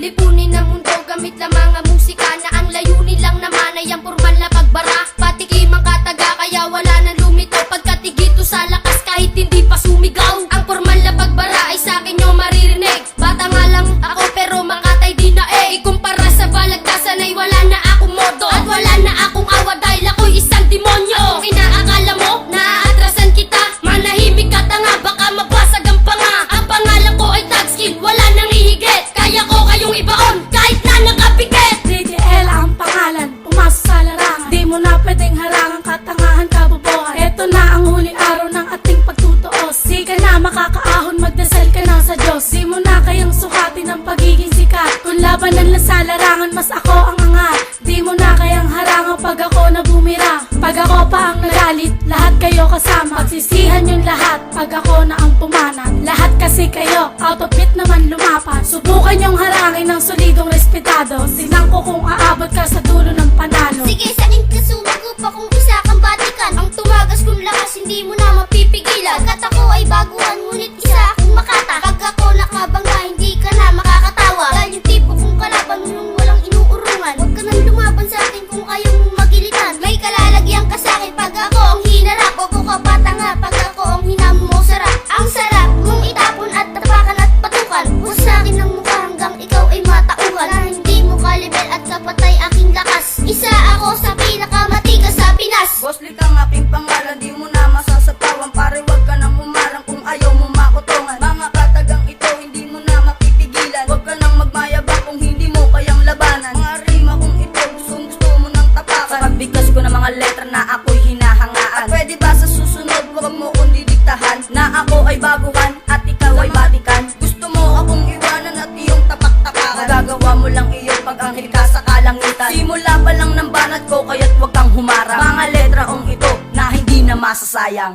Lipunin ang mundo gamit lamang ang musika na ang layunin lang naman ay ang formal na pagbara. Patikim ang kataga kaya wala nang lumitaw, pagkatigito sa lakas kahit hindi pa sumigaw. Ang formal na pagbara ay sa akin nyo maririnig. Bata nga lang ako pero makatay di na Ikumpara sa balagtasan ay wala na akong modo at wala na akong awa dahil ako'y isang demonyo. Kung inaakala mo naaatrasan kita, manahimik ka tanga, baka mabasag ang panga. Ang pangalan ko ay Tagskin, wala nang ihigit. Kaya ko kayong ibaon kahit na nakapikit. DDL ang pangalan, pumasok sa larangan. Di mo na pwedeng harangan, katangahan, kabobohan. Eto na ang huling araw ng ating pagtutuos. Di ka na makakaahon, magdasal ka na sa Diyos. Di mo na kayang sukatin ang pagiging sikat. Kung labanan lang sa larangan, mas ako ang angat. Di mo na kayang harangan pag ako na bumira. Pag ako pa ang nagalit, lahat kayo kasama. Pagsisihan yung lahat, pag ako na ang pumana. Lahat kasi kayo, out of it naman lumapat. Subukan yung harangin ng solidong respetado. Tignan ko kung aabot ka sa dulo ng panalo. Sige sa akin ka sumago pa kung isa kang batikan. Ang tumagas kong lakas hindi mo na mapipigilan. Pagkat ako ay baguhan ngunit isa akong makata. Pag ako nakabangga hindi ka na makakatawa. Dahil yung tipo kong kalaban nung walang inuurungan. Huwag ka nang lumaban sa akin kung ayaw mong magilitan. May kalalagyan ka sa akin pag ako ang hinarap. Bobo ka patanga pag ako ang hinamo sarap. Ang sarap mong itapon at tapakan at patukan. Huwag sa akin ang mukha hanggang ikaw ay matauhan. Na hindi mo kalibel at kapatay aking lakas. Isa ako sa pinakamatigas sa Pinas. Boss Lik ang aking pangalan, di mo na masasatawan. Pare wag ka nang humarang kung ayaw mo makutungan. Mga katagang ito hindi mo na mapipigilan. Wag ka nang magmayabang kung hindi mo kayang labanan. Mga rima kung ito gusto mo nang tapakan. Sa pagbigkas ko ng mga letra na ako'y hinahangaan. At pwede ba sa susunod wag mo kong didiktahan? Na ako ay baguhan at ikaw ay batikan. Gusto mo akong iwanan at iyong tapak-tapakan. Magagawa mo lang iyon pag anghel ka sa kalangitan. Simula pa lang ng banat ko kaya't wag kang humarang. Mga letraong ito na hindi na masasayang.